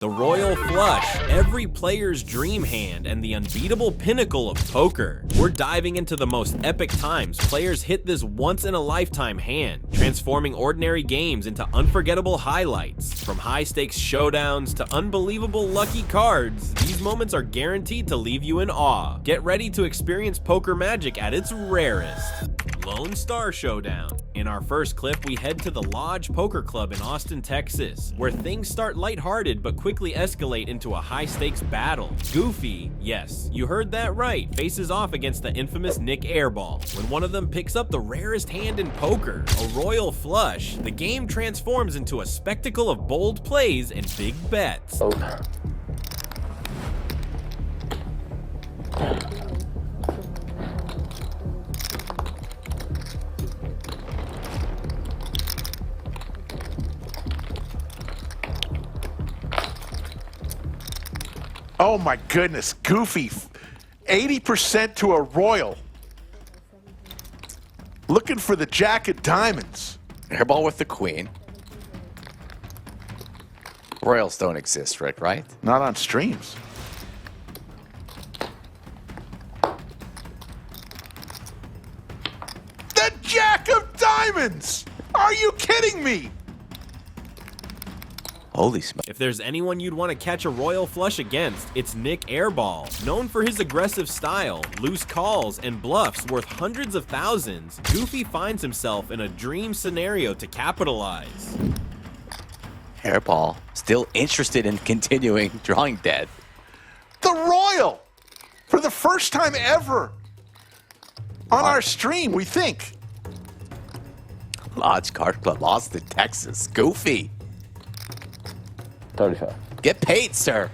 The Royal Flush, every player's dream hand and the unbeatable pinnacle of poker. We're diving into the most epic times players hit this once-in-a-lifetime hand, transforming ordinary games into unforgettable highlights. From high-stakes showdowns to unbelievable lucky cards, these moments are guaranteed to leave you in awe. Get ready to experience poker magic at its rarest. Lone Star Showdown. In our first clip, we head to the Lodge Poker Club in Austin, Texas, where things start lighthearted but quickly escalate into a high-stakes battle. Goofy, yes, you heard that right, faces off against the infamous Nick Airball. When one of them picks up the rarest hand in poker, a Royal Flush, the game transforms into a spectacle of bold plays and big bets. Oh my goodness, Goofy, 80% to a Royal. Looking for the Jack of Diamonds. Airball with the Queen. Royals don't exist, Rick, right? Not on streams. The Jack of Diamonds! Are you kidding me? Holy smoke. If there's anyone you'd want to catch a Royal Flush against, it's Nick Airball. Known for his aggressive style, loose calls, and bluffs worth hundreds of thousands, Goofy finds himself in a dream scenario to capitalize. Airball still interested in continuing drawing dead. The Royal! For the first time ever on our stream, we think. Lodge Card Club, Austin, Texas. Goofy. 35. Get paid, sir.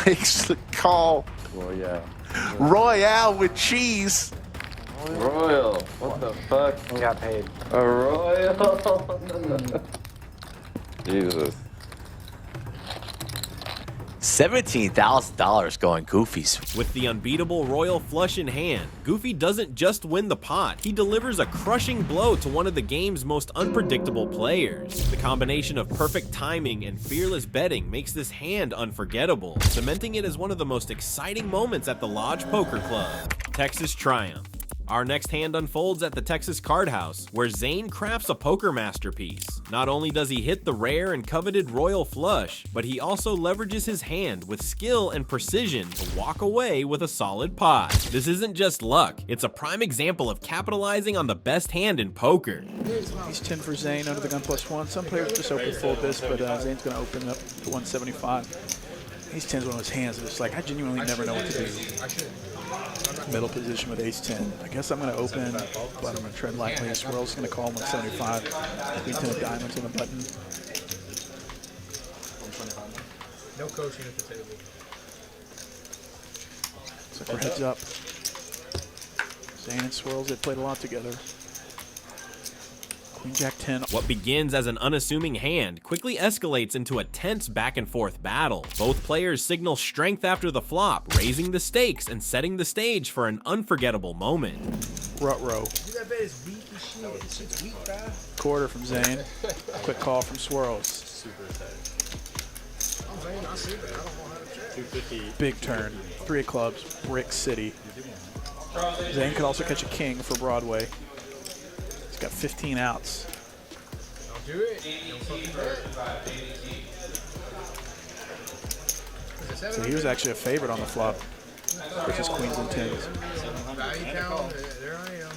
Makes the call. Royale. Royale with cheese. Royal. What the fuck? We got paid. A Royal. Jesus. $17,000 going Goofy's. With the unbeatable Royal Flush in hand, Goofy doesn't just win the pot, he delivers a crushing blow to one of the game's most unpredictable players. The combination of perfect timing and fearless betting makes this hand unforgettable, cementing it as one of the most exciting moments at the Lodge Poker Club. Texas Triumph. Our next hand unfolds at the Texas Card House, where Zane crafts a poker masterpiece. Not only does he hit the rare and coveted Royal Flush, but he also leverages his hand with skill and precision to walk away with a solid pot. This isn't just luck, it's a prime example of capitalizing on the best hand in poker. He's 10 for Zane under the gun +1. Some players just open full bis, but Zane's going to open up to 175. Ace 10 is one of those hands that's like, I genuinely never know what to do. Middle position with Ace 10. I guess I'm going to open, but I'm going to tread lightly. Swirl's going to call 175. Queen 10 of diamonds on the button. No coaching at the table. So for heads up. Zane and Swirls, they played a lot together. Queen Jack 10. What begins as an unassuming hand quickly escalates into a tense back-and-forth battle. Both players signal strength after the flop, raising the stakes and setting the stage for an unforgettable moment. Rut-row. That bet is weak as shit. This shit's weak, bro. Quarter from Zane. Quick call from Swirls. Super excited. I'm Zane, I see that. I don't know how to check. 250. Big turn. 3 of clubs. Brick City. Zane could also catch a king for Broadway. He's got 15 outs. Don't do it. Don't fucking do it. So he was actually a favorite on the flop, which is queens and tens. Value count. There I am.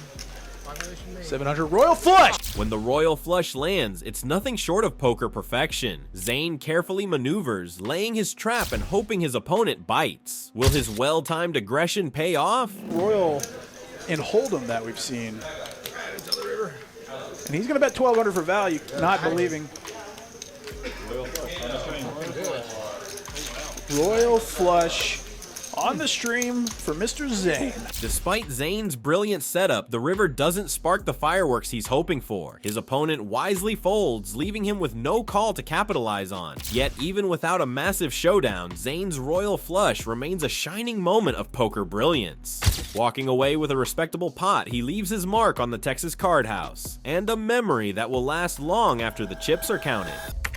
Population made. 700 Royal Flush! When the Royal Flush lands, it's nothing short of poker perfection. Zane carefully maneuvers, laying his trap and hoping his opponent bites. Will his well-timed aggression pay off? Royal in Hold'em that we've seen. And he's going to bet 1,200 for value, not believing. Royal Flush on the stream for Mr. Zane. Despite Zane's brilliant setup, the river doesn't spark the fireworks he's hoping for. His opponent wisely folds, leaving him with no call to capitalize on. Yet, even without a massive showdown, Zane's royal flush remains a shining moment of poker brilliance. Walking away with a respectable pot, he leaves his mark on the Texas card house, and a memory that will last long after the chips are counted.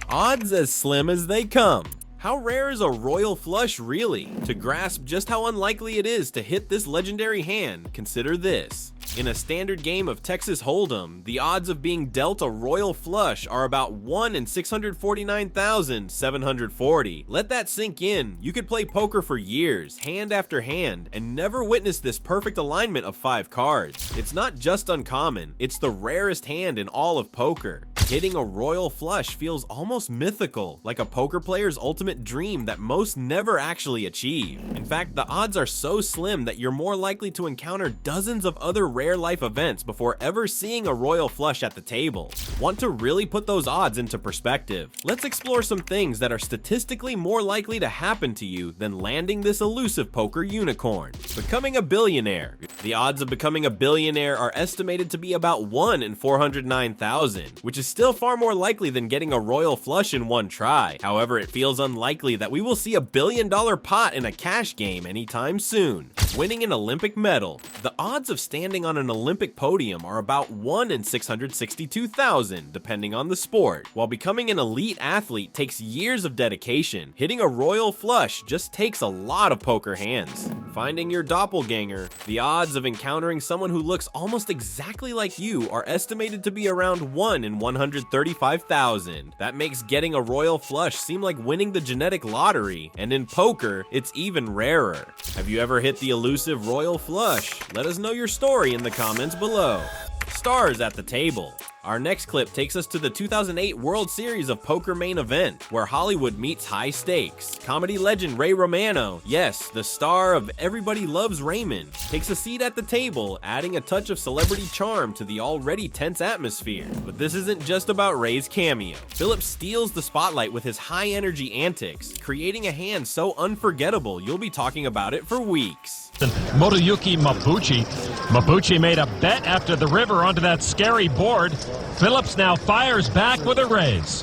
Odds as slim as they come. How rare is a royal flush really? To grasp just how unlikely it is to hit this legendary hand, consider this. In a standard game of Texas Hold'em, the odds of being dealt a royal flush are about 1 in 649,740. Let that sink in. You could play poker for years, hand after hand, and never witness this perfect alignment of 5 cards. It's not just uncommon, it's the rarest hand in all of poker. Hitting a royal flush feels almost mythical, like a poker player's ultimate dream that most never actually achieve. In fact, the odds are so slim that you're more likely to encounter dozens of other rare life events before ever seeing a royal flush at the table. Want to really put those odds into perspective? Let's explore some things that are statistically more likely to happen to you than landing this elusive poker unicorn. Becoming a billionaire. The odds of becoming a billionaire are estimated to be about 1 in 409,000, which is still far more likely than getting a royal flush in one try. However, it feels unlikely that we will see $1 billion pot in a cash game anytime soon. Winning an Olympic medal. The odds of standing on an Olympic podium are about 1 in 662,000, depending on the sport. While becoming an elite athlete takes years of dedication, hitting a royal flush just takes a lot of poker hands. Finding your doppelganger. The odds of encountering someone who looks almost exactly like you are estimated to be around 1 in 135,000. That makes getting a royal flush seem like winning the genetic lottery, and in poker, it's even rarer. Have you ever hit the elusive royal flush? Let us know your story in the comments below. Stars at the table. Our next clip takes us to the 2008 World Series of Poker main event, where Hollywood meets high stakes. Comedy legend Ray Romano, yes, the star of Everybody Loves Raymond, takes a seat at the table, adding a touch of celebrity charm to the already tense atmosphere. But this isn't just about Ray's cameo. Phillips steals the spotlight with his high-energy antics, creating a hand so unforgettable you'll be talking about it for weeks. Motoyuki Mabuchi. Mabuchi made a bet after the river onto that scary board. Phillips now fires back with a raise.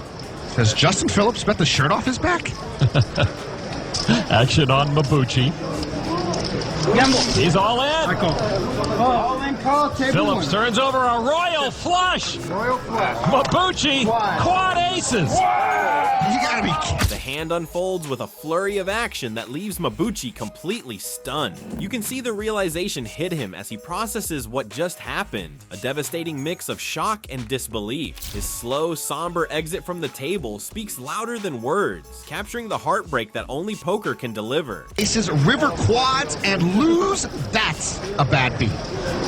Does Justin Phillips bet the shirt off his back? Action on Mabuchi. He's all in. I call. All in call, table Phillips one. turns over a royal flush. Royal flush. Mabuchi, quad aces. You gotta be kidding. The hand unfolds with a flurry of action that leaves Mabuchi completely stunned. You can see the realization hit him as he processes what just happened, a devastating mix of shock and disbelief. His slow, somber exit from the table speaks louder than words, capturing the heartbreak that only poker can deliver. Aces, river quads, and lose. That's a bad beat.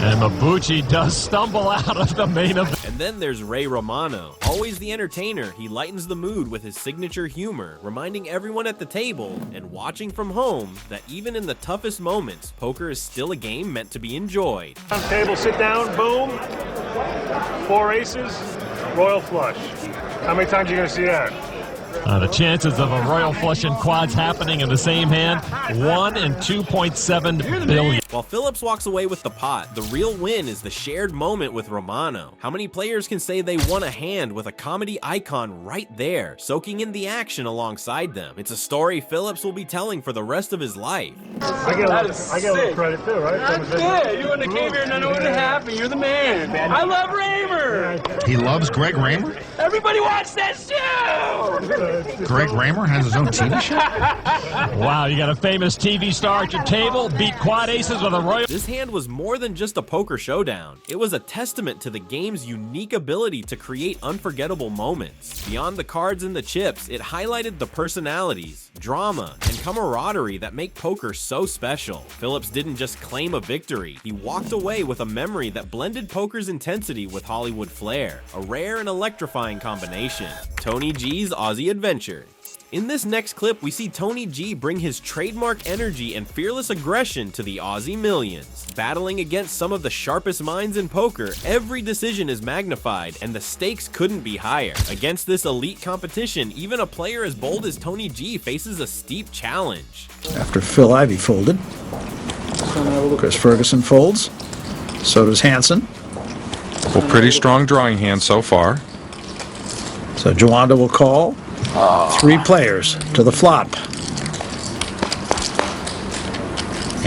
And Mabuchi does stumble out of the main event. And then there's Ray Romano. Always the entertainer, he lightens the mood with his signature humor, reminding everyone at the table and watching from home that even in the toughest moments, poker is still a game meant to be enjoyed. Table, sit down, boom. 4 aces, royal flush. How many times are you going to see that? The chances of a royal flush and quads happening in the same hand, 1 in 2.7 billion. While Phillips walks away with the pot, the real win is the shared moment with Romano. How many players can say they won a hand with a comedy icon right there, soaking in the action alongside them? It's a story Phillips will be telling for the rest of his life. I get a little credit too, right? Yeah, you wouldn't have came here and none would have happened. You're the man. I love Raymer. He loves Greg Raymer? Everybody watch that show. Greg Raymer has his own TV show? Wow, you got a famous TV star at your table, beat quad aces with a royal. This hand was more than just a poker showdown. It was a testament to the game's unique ability to create unforgettable moments. Beyond the cards and the chips, it highlighted the personalities, drama, and camaraderie that make poker so special. Phillips didn't just claim a victory, he walked away with a memory that blended poker's intensity with Hollywood flair, a rare and electrifying combination. Tony G's Aussie Adventure. In this next clip, we see Tony G bring his trademark energy and fearless aggression to the Aussie Millions. Battling against some of the sharpest minds in poker, every decision is magnified, and the stakes couldn't be higher. Against this elite competition, even a player as bold as Tony G faces a steep challenge. After Phil Ivey folded, Chris Ferguson folds, so does Hansen. Well, pretty strong drawing hand so far. So Jawanda will call. 3 players to the flop.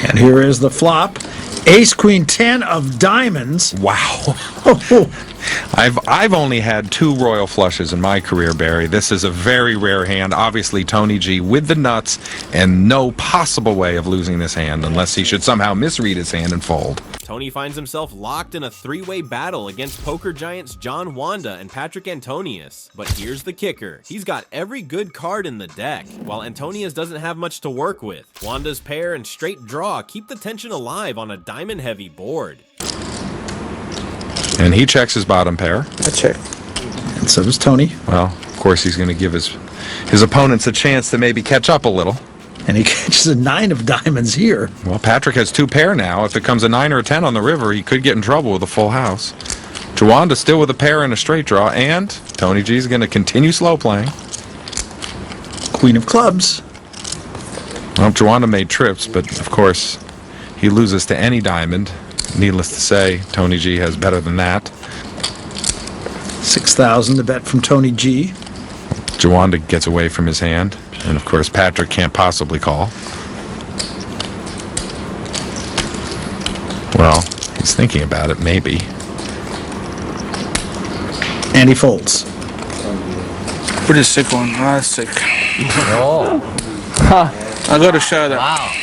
And here is the flop. Ace, Queen, 10 of diamonds. Wow. I've only had 2 royal flushes in my career, Barry. This is a very rare hand. Obviously, Tony G with the nuts and no possible way of losing this hand unless he should somehow misread his hand and fold. Tony finds himself locked in a 3-way battle against poker giants John Wanda and Patrick Antonius. But here's the kicker. He's got every good card in the deck, while Antonius doesn't have much to work with. Wanda's pair and straight draw keep the tension alive on a diamond-heavy board. And he checks his bottom pair. I check. And so does Tony. Well, of course, he's going to give his opponents a chance to maybe catch up a little. And he catches a 9 of diamonds here. Well, Patrick has 2 pair now. If it comes a 9 or a 10 on the river, he could get in trouble with a full house. Jawanda still with a pair and a straight draw, and Tony G is going to continue slow playing. Queen of clubs. Well, Jawanda made trips, but of course, he loses to any diamond. Needless to say, Tony G has better than that. 6,000 to bet from Tony G. Jawanda gets away from his hand. And of course, Patrick can't possibly call. Well, he's thinking about it, maybe. And he folds. Pretty sick one. That's sick. Oh. I got to show that. Wow.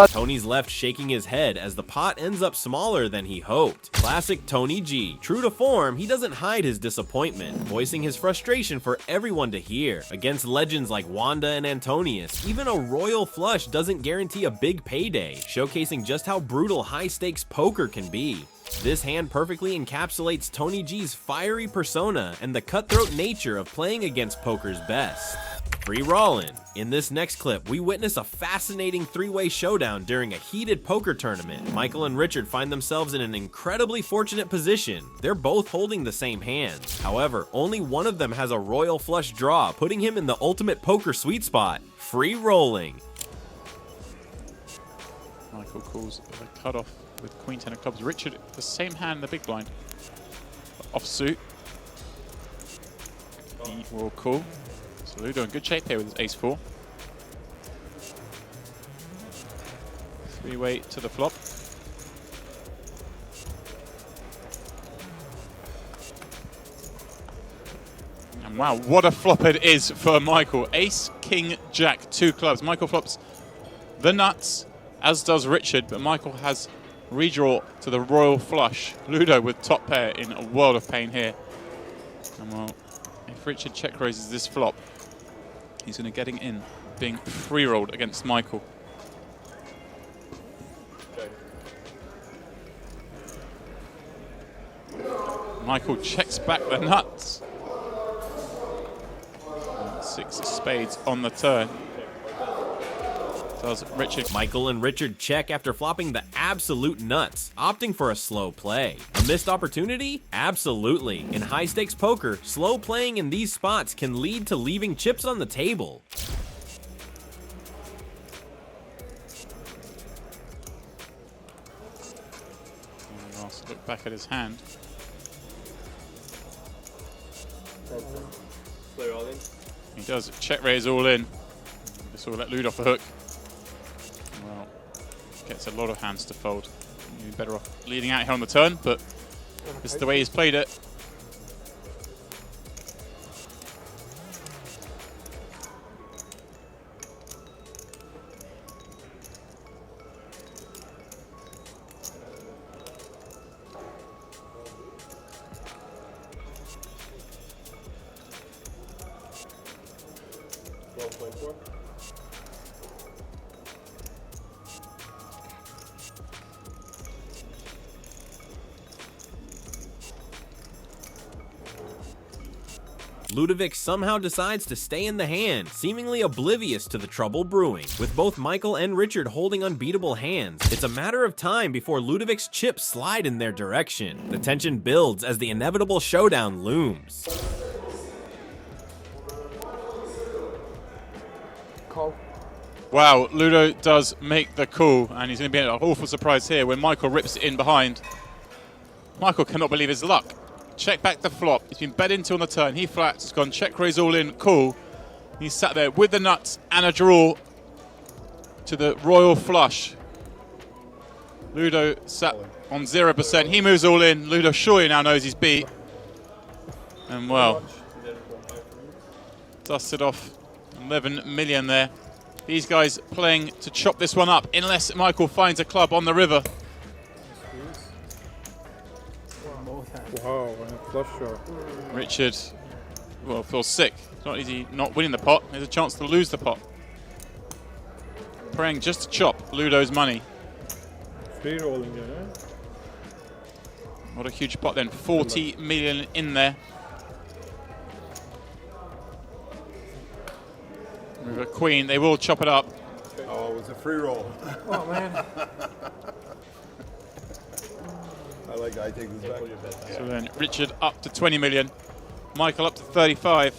Tony's left shaking his head as the pot ends up smaller than he hoped. Classic Tony G. True to form, he doesn't hide his disappointment, voicing his frustration for everyone to hear. Against legends like Wanda and Antonius, even a royal flush doesn't guarantee a big payday, showcasing just how brutal high-stakes poker can be. This hand perfectly encapsulates Tony G's fiery persona and the cutthroat nature of playing against poker's best. Free rollin'. In this next clip, we witness a fascinating 3-way showdown during a heated poker tournament. Michael and Richard find themselves in an incredibly fortunate position. They're both holding the same hands. However, only one of them has a royal flush draw, putting him in the ultimate poker sweet spot. Free rolling. Michael calls a cutoff with Queen 10 of clubs. Richard, the same hand in the big blind. Offsuit. He will call. So Ludo in good shape here with his ace-4. 3-way to the flop. And wow, what a flop it is for Michael. Ace, King, Jack, 2 clubs. Michael flops the nuts, as does Richard, but Michael has redraw to the royal flush. Ludo with top pair in a world of pain here. And well, if Richard check raises this flop, he's going to getting in, being free-rolled against Michael. Michael checks back the nuts. 6 of spades on the turn. Does Richard. Michael and Richard check after flopping the absolute nuts, opting for a slow play. A missed opportunity? Absolutely. In high-stakes poker, slow playing in these spots can lead to leaving chips on the table. And also look back at his hand. He does. Check raise all in. This will let Ludo off the hook. Well, gets a lot of hands to fold. You'd be better off leading out here on the turn, but this is the way he's played it. Ludovic somehow decides to stay in the hand, seemingly oblivious to the trouble brewing. With both Michael and Richard holding unbeatable hands, it's a matter of time before Ludovic's chips slide in their direction. The tension builds as the inevitable showdown looms. Call. Wow, Ludo does make the call, and he's going to be an awful surprise here when Michael rips it in behind. Michael cannot believe his luck. Check back the flop. He's been bet into on the turn. He flats. He's gone check raise all in. Cool. He's sat there with the nuts and a draw to the royal flush. Ludo sat on 0%. He moves all in. Ludo surely now knows he's beat. And well, dusted off 11 million there. These guys playing to chop this one up unless Michael finds a club on the river. Wow, flush draw. Richard, well, feels sick. It's not easy not winning the pot. There's a chance to lose the pot. Praying just to chop Ludo's money. Free rolling there. What a huge pot then. 40 million in there. With a queen, they will chop it up. Oh, it was a free roll. Oh, man. I take this back. So then Richard up to 20 million. Michael up to 35.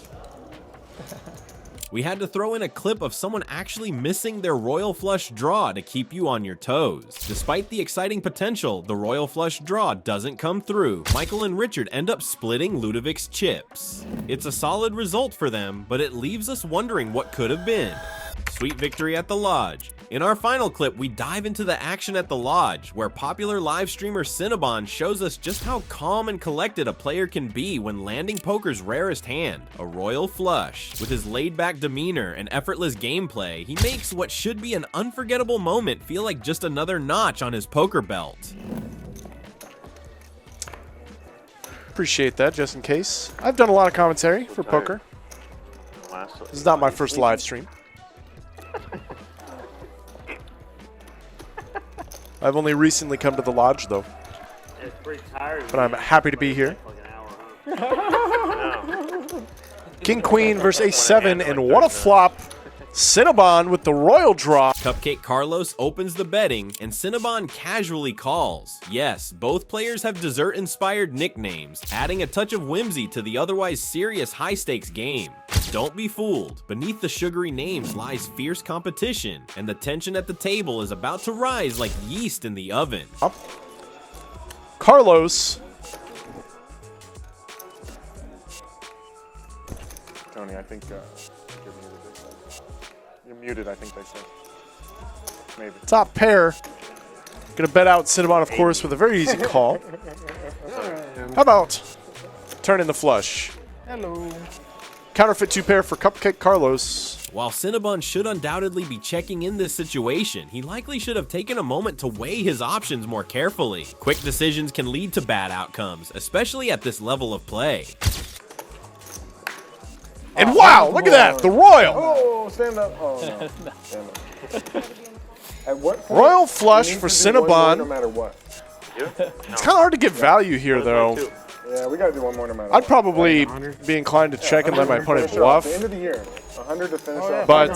We had to throw in a clip of someone actually missing their royal flush draw to keep you on your toes. Despite the exciting potential, the royal flush draw doesn't come through. Michael and Richard end up splitting Ludovic's chips. It's a solid result for them, but it leaves us wondering what could have been. Sweet victory at the lodge. In our final clip, we dive into the action at the lodge, where popular live streamer Cinnabon shows us just how calm and collected a player can be when landing poker's rarest hand, a royal flush. With his laid-back demeanor and effortless gameplay, he makes what should be an unforgettable moment feel like just another notch on his poker belt. Appreciate that, just in case. I've done a lot of commentary for poker. This is not my first live stream. I've only recently come to the lodge, though. It's pretty tired. But I'm happy to be here. King Queen versus Ace 7, and what a flop. Cinnabon with the royal draw. Cupcake Carlos opens the betting, and Cinnabon casually calls. Yes, both players have dessert-inspired nicknames, adding a touch of whimsy to the otherwise serious high-stakes game. Don't be fooled. Beneath the sugary names lies fierce competition, and the tension at the table is about to rise like yeast in the oven. Carlos. Tony, I think you're muted, I think they said. Maybe. Top pair. Gonna bet out Cinnabon, of course, with a very easy call. How about turn in the flush? Hello. Counterfeit 2-pair for Cupcake Carlos. While Cinnabon should undoubtedly be checking in this situation, he likely should have taken a moment to weigh his options more carefully. Quick decisions can lead to bad outcomes, especially at this level of play. And wow, look at that, the royal. Oh, stand up. Oh, no. Stand up. At what point Royal flush you need for to do one more Cinnabon. no matter what. It's kind of hard to get value here, though. Yeah, we got to do one more no matter I'd what. probably be inclined to check and let my opponent bluff. At the end of the year, 100 to finish off. But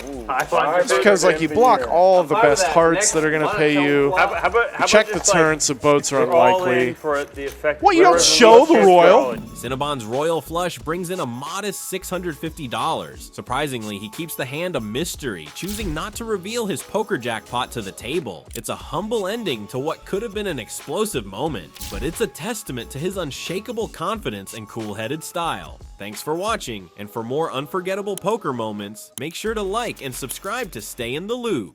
it's because like you block all of the best hearts that are going to pay you. You check the turn, so boats are unlikely. What, you don't show the royal? Cinnabon's royal flush brings in a modest $650. Surprisingly, he keeps the hand a mystery, choosing not to reveal his poker jackpot to the table. It's a humble ending to what could have been an explosive moment, but it's a testament to his unshakable confidence and cool-headed style. Thanks for watching, and for more unforgettable poker moments, make sure to like and subscribe to stay in the loop.